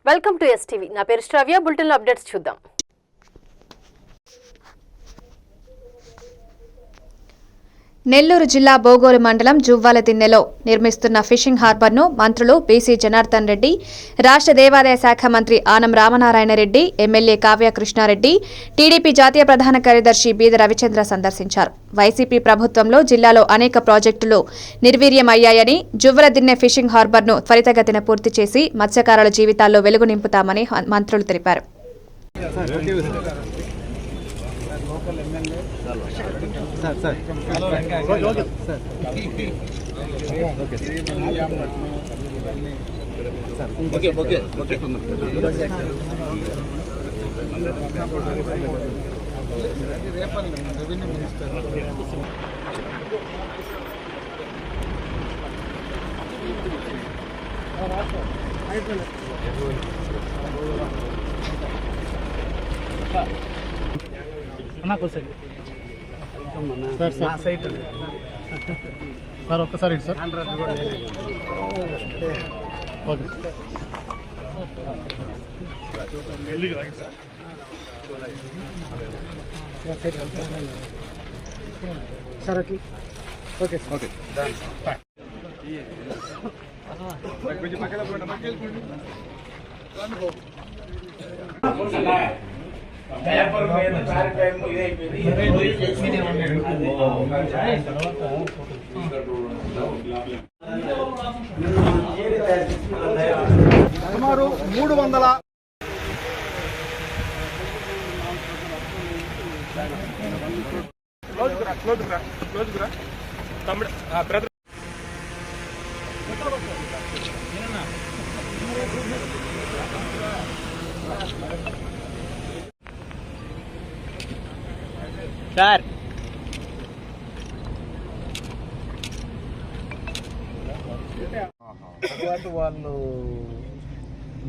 Welcome to STV. నా పేరు శ్రావ్య. బులెటిన్లో అప్డేట్స్ చూద్దాం. నెల్లూరు జిల్లా బోగోలు మండలం జువ్వాలదిన్నెలో నిర్మిస్తున్న ఫిషింగ్ హార్బర్ను మంత్రులు బీసీ జనార్దన్ రెడ్డి, రాష్ట్ర దేవాదాయ శాఖ మంత్రి ఆనం రామనారాయణ రెడ్డి, ఎమ్మెల్యే కావ్య కృష్ణారెడ్డి, టీడీపీ జాతీయ ప్రధాన కార్యదర్శి బీద రవిచంద్ర సందర్శించారు. వైసీపీ ప్రభుత్వంలో జిల్లాలో అనేక ప్రాజెక్టులు నిర్వీర్యమయ్యాయని, జువ్వాలదిన్నె ఫిషింగ్ హార్బర్ను త్వరితగతిన పూర్తి చేసి మత్స్యకారుల జీవితాల్లో వెలుగు నింపుతామని మంత్రులు తెలిపారు. సార్ ఒక్కసారి sir okay sir okay okay okay సుమారు 300 సార్ తర్వాత వాళ్ళు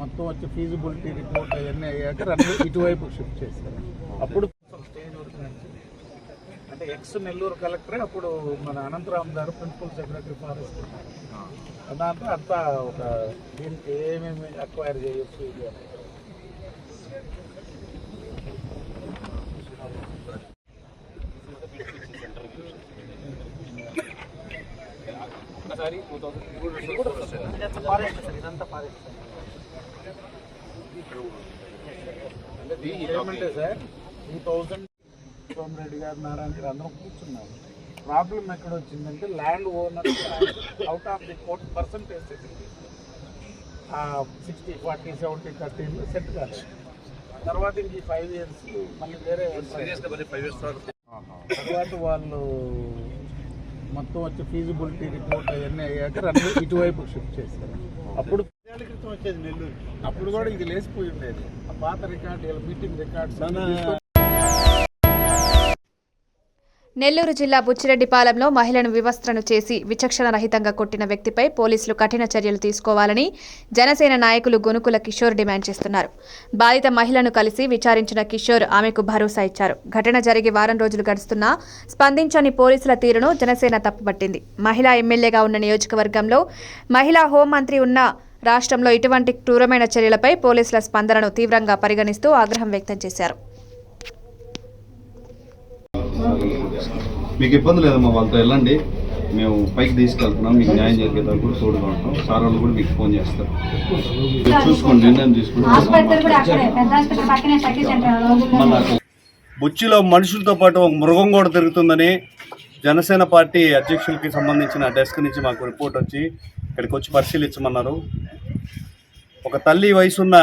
మొత్తం వచ్చి ఫీజిబిలిటీ రిపోర్ట్ అవన్నీ అయ్యాక ఇటువైపు షిఫ్ట్ చేశారు. అప్పుడు స్టేజ్ వరకు అంటే ఎక్స్ నెల్లూరు కలెక్టరే అప్పుడు మన అనంతరామ్ గారు ప్రిన్సిపల్ సెక్రటరీ ఫారెస్ట్ దాంతో అంతా ఒక దీనికి ఏమేమి అక్వైర్ చేయొచ్చు ఇది అని. అంటే ఏమంటే సార్ 2000 సోమిరెడ్డి గారు, నారాయణ గారు అందరం కూర్చున్నాము. ప్రాబ్లం ఎక్కడ వచ్చిందంటే land owner out of the 40% 60, 40, 70, 30 set కాలేదు. తర్వాత ఇంక 5 years మళ్ళీ వేరే తర్వాత వాళ్ళు మొత్తం వచ్చి ఫీజిబిలిటీ రిపోర్ట్ అవన్నీ అయ్యాక ఇటువైపు షిఫ్ట్ చేశారు. అప్పుడు 10 ఏళ్ల క్రితం వచ్చేది నెల్లూరు. అప్పుడు కూడా ఇది లేచిపోయి ఉండేది. ఆ పాత రికార్డు మీటింగ్ రికార్డ్స్. నెల్లూరు జిల్లా బుచ్చిరెడ్డిపాలెంలో మహిళను వివస్త్రను చేసి విచక్షణ రహితంగా కొట్టిన వ్యక్తిపై పోలీసులు కఠిన చర్యలు తీసుకోవాలని జనసేన నాయకులు గొనుకుల కిషోర్ డిమాండ్ చేస్తున్నారు. బాధిత మహిళను కలిసి విచారించిన కిషోర్ ఆమెకు భరోసా ఇచ్చారు. ఘటన జరిగి వారం రోజులు గడుస్తున్నా స్పందించని పోలీసుల తీరును జనసేన తప్పుపట్టింది. మహిళా ఎమ్మెల్యేగా ఉన్న నియోజకవర్గంలో మహిళా హోంమంత్రి ఉన్న రాష్ట్రంలో ఇటువంటి క్రూరమైన చర్యలపై పోలీసుల స్పందనను తీవ్రంగా పరిగణిస్తూ ఆగ్రహం వ్యక్తం చేశారు. మీకు ఇబ్బంది లేదమ్మా, వాళ్ళతో వెళ్ళండి, మేము పైకి తీసుకెళ్తున్నాం, మీకు న్యాయం జరిగేదా కూడా తోడుగా ఉంటాం. సార్ వాళ్ళు కూడా మీకు ఫోన్ చేస్తారు, చూసుకోండి, నిర్ణయం తీసుకుంటాం. బుచ్చిలో మనుషులతో పాటు ఒక మృగం కూడా తిరుగుతుందని జనసేన పార్టీ అధ్యక్షులకి సంబంధించిన డెస్క్ నుంచి మాకు రిపోర్ట్ వచ్చి ఇక్కడికి వచ్చి పరిశీలించమన్నారు. ఒక తల్లి వయసున్న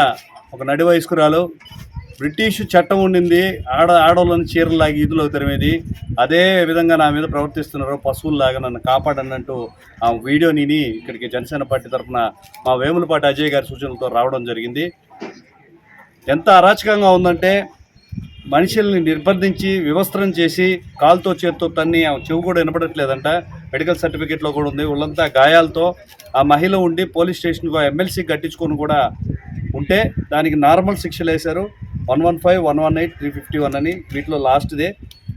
ఒక నడి వయస్కురాలు, బ్రిటిష్ చట్టం ఉండింది, ఆడవాళ్ళని చీరలాగి ఈదులో తరిమేది, అదే విధంగా నా మీద ప్రవర్తిస్తున్నారు, పశువుల్లాగా నన్ను కాపాడనంటూ ఆ వీడియోని ఇక్కడికి జనసేన పార్టీ తరఫున మా వేములపాటి అజయ్ గారి సూచనలతో రావడం జరిగింది. ఎంత అరాచకంగా ఉందంటే మనుషుల్ని నిర్బంధించి వివస్త్రం చేసి కాలుతో చేత్తో తన్ని చెవు కూడా వినపడట్లేదంట. మెడికల్ సర్టిఫికేట్లో కూడా ఉంది. వాళ్ళంతా గాయాలతో ఆ మహిళ ఉండి పోలీస్ స్టేషన్కి ఎమ్మెల్సీ కట్టించుకొని కూడా ఉంటే దానికి నార్మల్ శిక్షలు వేశారు. 115, 118, 351 అని. వీటిలో లాస్ట్దే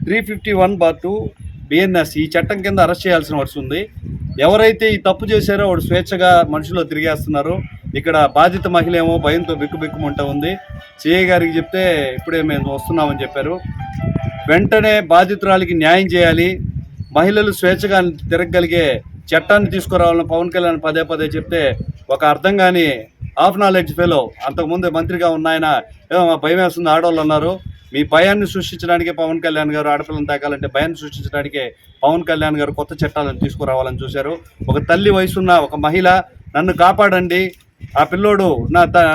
351/2 BNS ఈ చట్టం కింద అరెస్ట్ చేయాల్సిన వర్షం ఉంది. ఎవరైతే ఈ తప్పు చేశారో వాడు స్వేచ్ఛగా మనుషులో తిరిగేస్తున్నారు. ఇక్కడ బాధిత మహిళ ఏమో భయంతో బిక్కుబిక్కుమంటూ ఉంది. సిఐ గారికి చెప్తే ఇప్పుడే మేము వస్తున్నామని చెప్పారు. వెంటనే బాధితురాలికి న్యాయం చేయాలి, మహిళలు స్వేచ్ఛగా తిరగగలిగే చట్టాన్ని తీసుకురావాలని పవన్ కళ్యాణ్ పదే చెప్తే ఒక అర్థం కాని హాఫ్ నాలెడ్జ్ ఫెలో అంతకుముందు మంత్రిగా ఉన్న ఆయన భయం వేస్తుంది ఆడవాళ్ళు అన్నారు. మీ భయాన్ని సృష్టించడానికే పవన్ కళ్యాణ్ గారు ఆడపిల్లని తాకాలంటే భయాన్ని సృష్టించడానికే పవన్ కళ్యాణ్ గారు కొత్త చట్టాలను తీసుకురావాలని చూశారు. ఒక తల్లి వయసున్న ఒక మహిళ నన్ను కాపాడండి, ఆ పిల్లోడు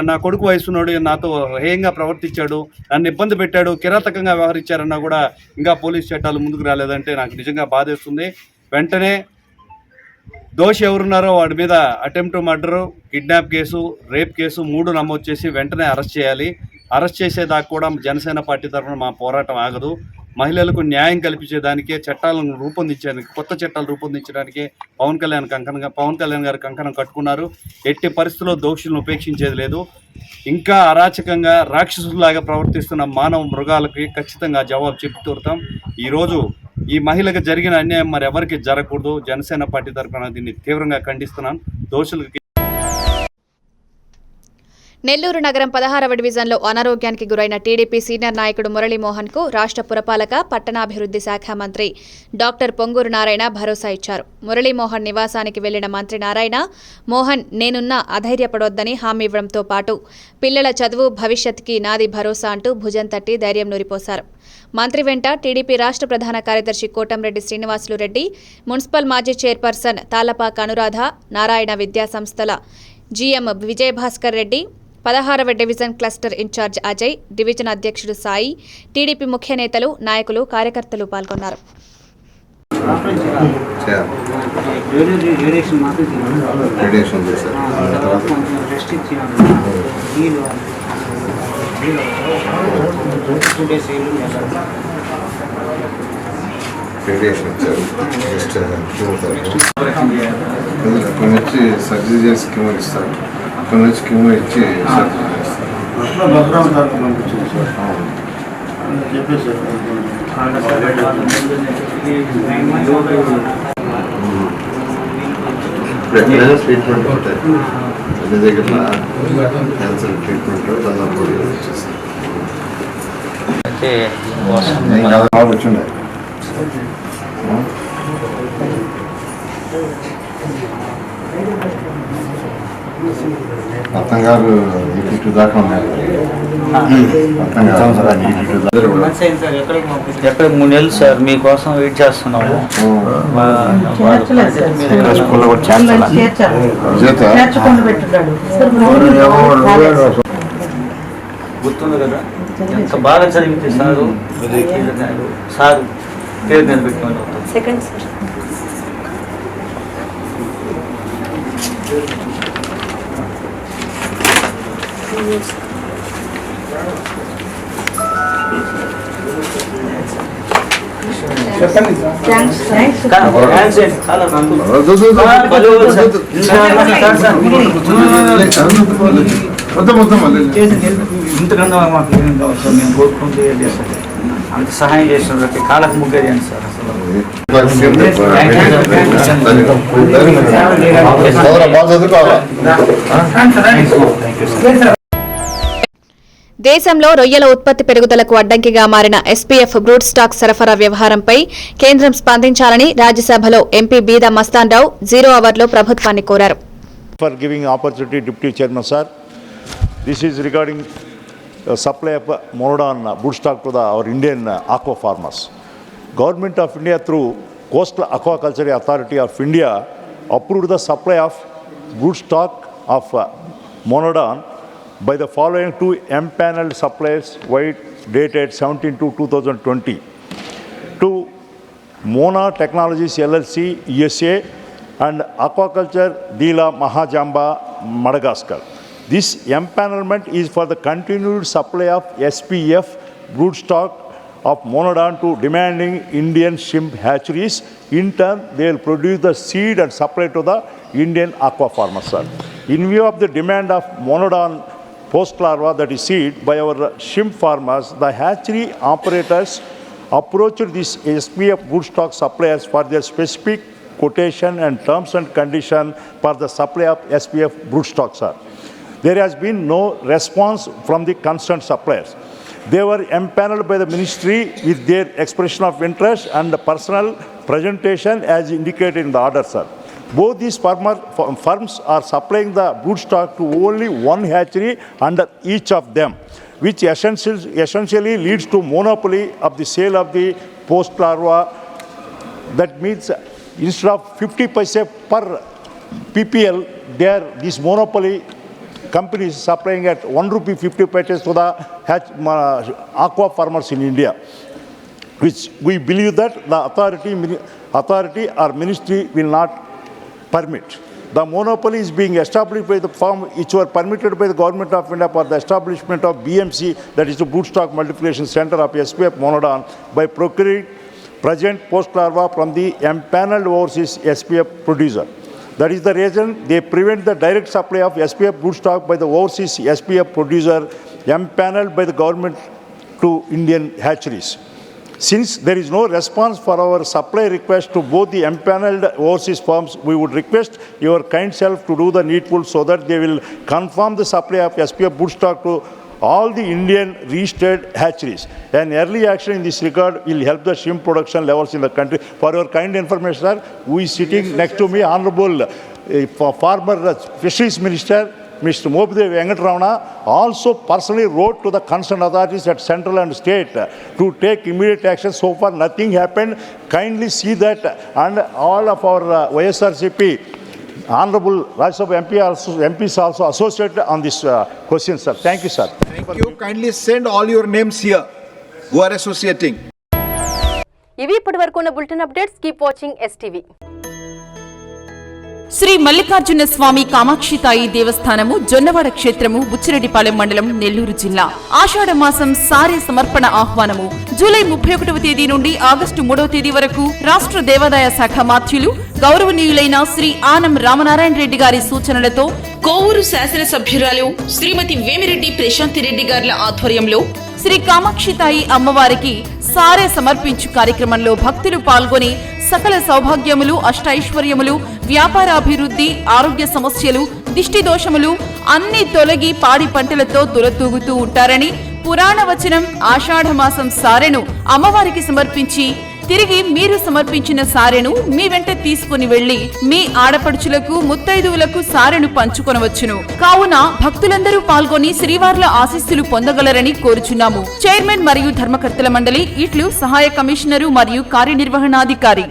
నా కొడుకు వయసున్నాడు, నాతో హేయంగా ప్రవర్తించాడు, నన్ను ఇబ్బంది పెట్టాడు, కిరాతకంగా వ్యవహరించారన్నా కూడా ఇంకా పోలీస్ చట్టాలు ముందుకు రాలేదంటే నాకు నిజంగా బాధేస్తుంది. వెంటనే దోషి ఎవరున్నారో వాడి మీద attempt murder, kidnap case, rape case 3 నమోదు చేసి వెంటనే అరెస్ట్ చేయాలి. అరెస్ట్ చేసేదాకా కూడా జనసేన పార్టీ తరఫున మా పోరాటం ఆగదు. మహిళలకు న్యాయం కల్పించేదానికే చట్టాలను రూపొందించడానికి, కొత్త చట్టాలు రూపొందించడానికి పవన్ కళ్యాణ్ గారు కంకణం కట్టుకున్నారు. ఎట్టి పరిస్థితుల్లో దోషులను ఉపేక్షించేది లేదు. ఇంకా అరాచకంగా రాక్షసులాగా ప్రవర్తిస్తున్న మానవ మృగాలకి ఖచ్చితంగా జవాబు చెప్పి తీరుతాం. ఈరోజు ఈ మహిళకు జరిగిన అన్యాయం మరి ఎవరికి జరగకూడదు. జనసేన పార్టీ తరఫున దీన్ని తీవ్రంగా ఖండిస్తున్నాను. దోషులకి నెల్లూరు నగరం 16వ డివిజన్లో అనారోగ్యానికి గురైన టీడీపీ సీనియర్ నాయకుడు మురళీమోహన్కు రాష్ట్ర పురపాలక పట్టణాభివృద్ధి శాఖ మంత్రి డాక్టర్ పొంగూరు నారాయణ భరోసా ఇచ్చారు. మురళీమోహన్ నివాసానికి వెళ్లిన మంత్రి నారాయణ మోహన్ నేనున్నా అధైర్యపడొద్దని హామీ ఇవ్వడంతో పాటు పిల్లల చదువు భవిష్యత్తుకి నాది భరోసా అంటూ భుజం తట్టి ధైర్యం నూరిపోశారు. మంత్రి వెంట టీడీపీ రాష్ట్ర ప్రధాన కార్యదర్శి కోటంరెడ్డి శ్రీనివాసులు రెడ్డి, మున్సిపల్ మాజీ చైర్పర్సన్ తాళ్లపాక అనురాధ, నారాయణ విద్యా సంస్థల జీఎం విజయభాస్కర్ రెడ్డి, 16వ division cluster incharge Ajay, division అధ్యక్షుడు సాయి, టీడీపీ ముఖ్య నేతలు, నాయకులు, కార్యకర్తలు పాల్గొన్నారు. కొన్ని వచ్చి సర్జరీ చేసి కిమో ఇస్తారు, కొన్ని వచ్చి కిమో ఇచ్చి ట్రీట్మెంట్ ఉంటాయి. అన్ని దగ్గర క్యాన్సర్ ట్రీట్మెంట్ దాదాపు వచ్చిండే అర్థం గారు 82 దాకా ఉన్నారు. ఎక్కడ 3 నెలలు సార్ మీకోసం వెయిట్ చేస్తున్నాము. గుర్తుంది కదా ఎంత బాగా చదివితే సారు సార్ పేరు నిలబెట్టుకోండి. సెకండ్ సార్ ఇంతకన్నా మాకు ఏం కావాలి సార్, మేము కోరుకుంటే అంత సహాయం చేసిన కాళ్ళకు ముగ్గేయండి సార్. దేశంలో రొయ్యల ఉత్పత్తి పెరుగుదలకు అడ్డంకిగా మారిన ఎస్పీఎఫ్ బ్రూడ్ స్టాక్ సరఫరా వ్యవహారంపై కేంద్రం స్పందించాలని రాజ్యసభలో ఎంపీ బీదా మస్తాన్ రావు 0 అవర్లో ప్రభుత్వాన్ని కోరారు. For giving opportunity, Deputy Chairman sir, this is regarding supply of monodon brood stock to our Indian aqua farmers. Government of India through Coastal Aquaculture Authority of India approved the supply of brood stock of monodon by the following 2 empaneled suppliers dated 17/2/2020 to Mona Technologies LLC USA and Aquaculture Dila Mahajamba Madagascar. This empanelment is for the continued supply of SPF brood stock of Monodon to demanding Indian shrimp hatcheries. In turn, they will produce the seed and supply to the Indian aqua farmers, sir. In view of the demand of Monodon post larva, that is seed, by our shrimp farmers, the hatchery operators approached these SPF broodstock suppliers for their specific quotation and terms and condition for the supply of SPF broodstock, sir. There has been no response from the concerned suppliers. They were empaneled by the ministry with their expression of interest and the personal presentation as indicated in the order, sir. Both these firms are supplying the broodstock to only one hatchery under each of them, which essentially leads to monopoly of the sale of the post larva. That means instead of 50 paise per PPL, this monopoly company is supplying at 1 rupee 50 paise to the aqua farmers in India, which we believe that the authority or ministry will not permit. The monopoly is being established by the firm which were permitted by the Government of India for the establishment of BMC, that is the Broodstock Multiplication Center of SPF Monodon, by procuring present post larva from the empaneled overseas SPF producer. That is the reason they prevent the direct supply of SPF broodstock by the overseas SPF producer empaneled by the government to Indian hatcheries. Since there is no response for our supply request to both the empaneled overseas firms, we would request your kind self to do the needful so that they will confirm the supply of SPF broodstock to all the Indian registered hatcheries. An early action in this regard will help the shrimp production levels in the country. For your kind information, sir, who is sitting next to me, Honorable former Fisheries Minister, Mr. Mopidevi Venkatramanna, also personally wrote to the concerned authorities at central and state to take immediate action. So far, nothing happened. Kindly see that, and all of our YSRCP Honorable Rajya Sabha MPs also associated on this question, sir. Thank you, sir. Thank you. Kindly send all your names here who are associating. ఇవి ఇప్పటివరకు ఉన్న bulletin updates. Keep watching STV. Shri Mallikarjuna Swami Kamakshitai దేవస్థానము జొన్నవాడ క్షేత్రము బుచ్చిరెడ్డిపాలెం మండలం నెల్లూరు జిల్లా. ఆషాఢ మాసం సారే సమర్పణ ఆహ్వానము జూలై 31వ తేదీ నుండి ఆగస్టు 3వ తేదీ వరకు రాష్ట్ర దేవాదాయ శాఖ మాత్యులు గౌరవనీయులైన శ్రీ ఆనం రామనారాయణ రెడ్డి గారి సూచనలతో కోవూరు శాసనసభ్యురాలు శ్రీమతి వేమిరెడ్డి ప్రశాంతిరెడ్డి గార్ల ఆధ్వర్యంలో శ్రీ కామాక్షితాయి అమ్మవారికి సారే సమర్పించు కార్యక్రమంలో భక్తులు పాల్గొని సకల సౌభాగ్యములు, అష్టైశ్వర్యములు, వ్యాపారాభివృద్ధి, ఆరోగ్య సమస్యలు, దిష్టి దోషములు అన్ని తొలగి పాడి పంటలతో తులతూగుతూ ఉంటారని పురాణ వచనం. ఆషాఢమాసం సారెను అమ్మవారికి సమర్పించి తిరిగి మీరు సమర్పించిన సారెను మీ వెంట తీసుకుని వెళ్లి మీ ఆడపడుచులకు, ముత్తైదువులకు సారెను పంచుకొనవచ్చును. కావున భక్తులందరూ పాల్గొని శ్రీవార్ల ఆశీస్సులు పొందగలరని కోరుచున్నాము. చైర్మన్ మరియు ధర్మకర్తల మండలి, ఇట్లు సహాయ కమిషనరు మరియు కార్యనిర్వహణాధికారి.